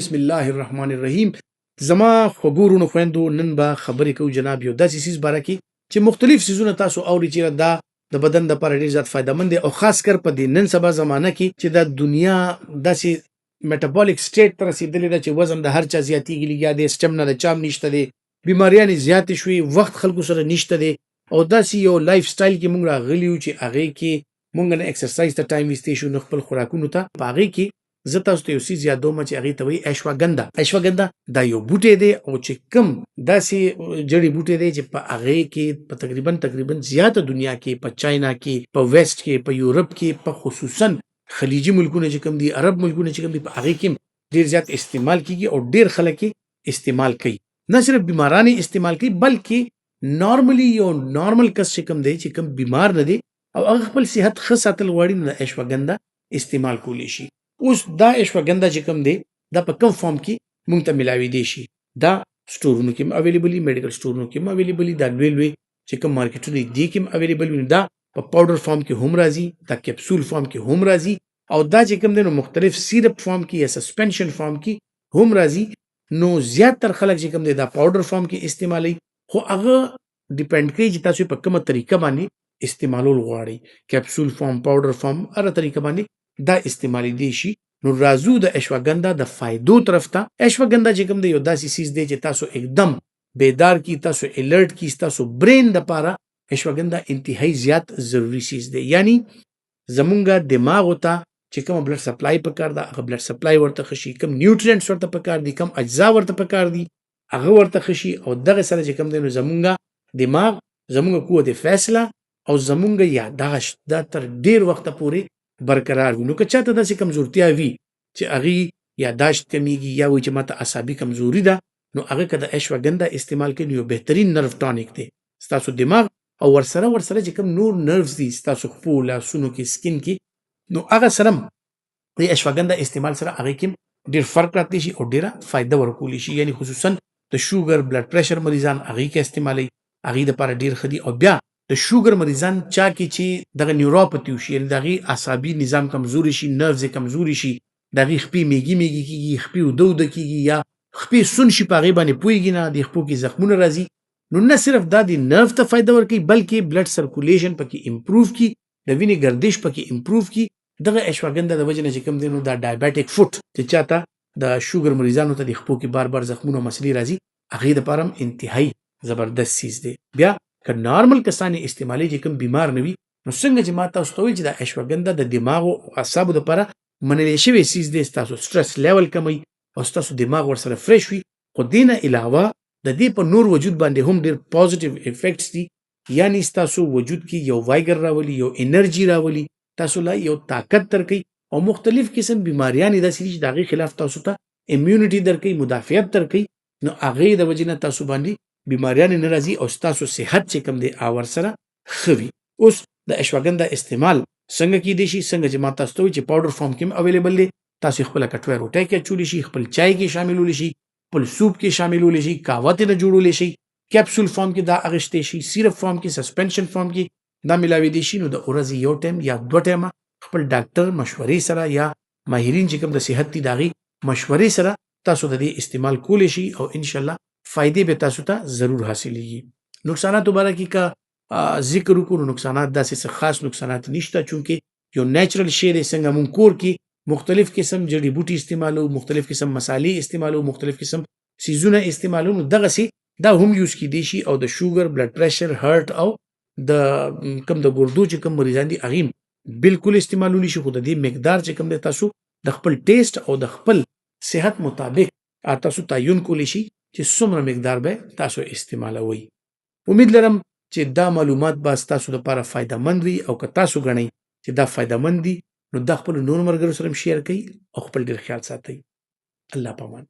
بسم الله الرحمن الرحیم. زما خبرونو خويندو نن به خبرې کوو جناب یو داسې سیز باره کې چې مختلف سیزونه تاسو اوري چې دا د بدن د لپاره ډېر زیات فایدهمند دی او خاص کر په دې نن سبا زمانه کې چې د دنیا داسې میټابولیک سټیټ ته رسېدلې ده چې وزن د هر چا زیاتېږي لګیا دی، سټمنا د چا هم نشته دی، بیماریانې زیاتې شوې، وخت خلکو سره نشته دی او داسې یو لایف سټایل کې موږ راغلي یو چې هغې کې موږ نه ایکسرسایز ته ټایم ویستی شو نه خپل خوراکونو ته. په هغې کې زه تاسو ته یو څیز یادوم چې هغې ته وایي اشواګندا. دا یو بوټی دی او چې کوم داسې جړی بوټی دی چې په هغې کې په تقریبا زیاته دنیا کې په چاینا کې، په ویسټ کې، په یورپ کې، په خصوصا خلیجي ملکونه چې کوم دي، عرب ملکونه چې کوم دي، په هغې کې ډېر زیات استعمال کېږي او ډېر خلک یې استعمال کوي. نه صرف بیماران یې استعمال کوي بلکې نارملی یو نارمل کس چې کوم دی چې کوم بیمار نه دی او هغه خپل صحت ښه ساتل غواړي نو د اشواګندا استعمال کولی شي. اوس دا اشواګندا چې کوم دی دا په کوم فارم کې مونږ ته ملاویدی شي؟ دا سټورونو کې هم اویلیبل وي، میډیکل سټورونو کې هم اویلیبل وي، دا لوی چې کوم مارکیټونه دي کې هم اویلیبل وي. دا په پاوډر فارم کې هم راځي، دا کیپسول فارم کې هم راځي او دا چې کوم دی نو مختلف سیرپ فارم کې یا سسپنشن فارم کې هم راځي. نو زیاتره خلک چې کوم دی دا پاوډر فارم کې استعمالوي، خو هغه ډیپند کوي چې تاسو په کومه طریقه باندې استعمالول غواړئ. کیپسول فارم، پاوډر فارم، هر طریقه باندې دا استعمالیدی شي. نو راځو د اشواګندا د فایدو طرف ته. اشواګندا چې کوم دی یو داسې سیز دی چې تاسو एकदम بیدار کی، تاسو الرټ کی، تاسو برین د پاره اشواګندا انتهایی زیات ضروری سیز دی. یعنی زمونږه دماغ ته چې کوم بلډ سپلای پکار دا هغه بلډ سپلای ورته خشي، کوم نیوټرینټس ورته پکار دي، کوم اجزا ورته پکار دي هغه ورته خشي او دغه سره چې کوم دی نو زمونږه دماغ، زمونږه قوت فیصله او زمونږه یاداشت دا تر ډیر وخت پورې برقرار وي. نو که چاته داسې کمزورتیا وي چې هغې یاداشت کمیږي یا وایي چې ماته اعصابي کمزوري ده نو هغه که د اشواګندا استعمال کوي نو یو بهترین نرو ټانیک دی ستاسو دماغ او ورسره چې کوم نور نروز دي ستاسو خپو، لاسونو کې، سکین کې، نو هغه سره د اشواګندا استعمال سره هغې کې ډېر فرق راتلی شي او ډېره فایده ورکولی شي. یعنی خصوصا د شوګر بلډ پریشر مریضان هغې کې استعمالوي، هغې دپاره ډېر ښه دي. او بیا د شوګر مریضان چا کې چې دغه نیوروپاتي وشي، یعنې د هغې اعصابي نظام کمزوري شي، نروز یې کمزوري شي، د هغې خپې میږي کېږي، خپې اوده کېږي یا خپې سون شي، په هغې باندې پوهېږي نه، د خپو کې زخمونه راځي. نو نه صرف دا د نرو ته فایده ورکوي بلکې بلډ سرکولیشن پکې امپروف کړي، د وینې ګردش پکې امپروف کړي. دغه اشواګندا د وجې نه چې کوم دی نو دا ډایبیټک فوټ چې چاته د شوګر مریضانو ته د خپو کې بار زخمونه او مسلې راځي هغې دپاره هم انتهایی زبردست سیز دی. بیا که نارمل کسان یې استعمالوي چې کوم بیمار نه وي نو څنګه چې ما تاسو ته وویل چې دا اشواګندا د دماغ او اعصابو دپاره منلی شوی سیز دی، ستاسو سټرس لیول کموي او ستاسو دماغ ورسره فرش وي. خو دې نه علاوه د دې په نور وجود باندې هم ډېر پازیټیو افیکټس دي. یعنی ستاسو وجود کې یو وایګر راولي، یو انرژي راولي، تاسو لا یو طاقت درکوي او مختلف قسم بیماریانې داسې دي چې د هغې خلاف تاسو ته امیونټي درکوي، مدافعت درکوي. نو هغې د وجې نه تاسو باندې بیماریانې نه راځي او ستاسو صحت چې کوم دی ورسره ښه وي. اوس د اشواګندا استعمال څنګه کیدی شي؟ څنګه چې ما تاسو ته وایي چې پاوډر فارم کې هم اویلیبل دی، تاسو خپله کټوۍ روټۍ کې اچولی شي، خپل چای کې شاملولی شي، خپل سوپ کې شاملولی شي، قهوه ترېنه جوړولی شي، کیپسول فارم کې دا اخیستی شي، سیرپ فارم کې، سسپنشن فارم کې دا ملاویدی شي. نو د ورځې یو ټایم یا 2 ټایمه خپل ډاکټر مشورې سره یا ماهرین چې کوم د صحت دي د هغې مشورې سره تاسو د دې استعمال کولی شي او انشاءالله فائدې به تاسو ته ضرور حاصلېږي. نقصاناتو باره کې که ذکر وکړو نو نقصانات داسې څه خاص نقصانات نشته چونکې یو نیچرل شی دی. څنګه مونږ کور کې مختلف قسم جړي بوټي استعمالو، مختلف قسم مسالې استعمالو، مختلف قسم سیزونه استعمالو، نو دغسې دا هم یوز کیدی شي او د شوګر، بلډ پریشر، هارت او د کوم د ګردو چې کوم مریضان دي هغې بالکل استعمالولی شي. خو د دې مقدار چې کوم دی تاسو د خپل ټیسټ او د خپل صحت مطابق تاسو تعین کولی شي چې څومره مقدار به تاسو استعمالوئ. امید لرم چې دا معلومات به ستاسو لپاره فایدهمند وي او که تاسو ګڼئ چې دا فایدهمند دي نو دا خپلو نورو ملګرو سره هم شیر کړئ او خپل ډېر خیال ساتئ. الله پامان.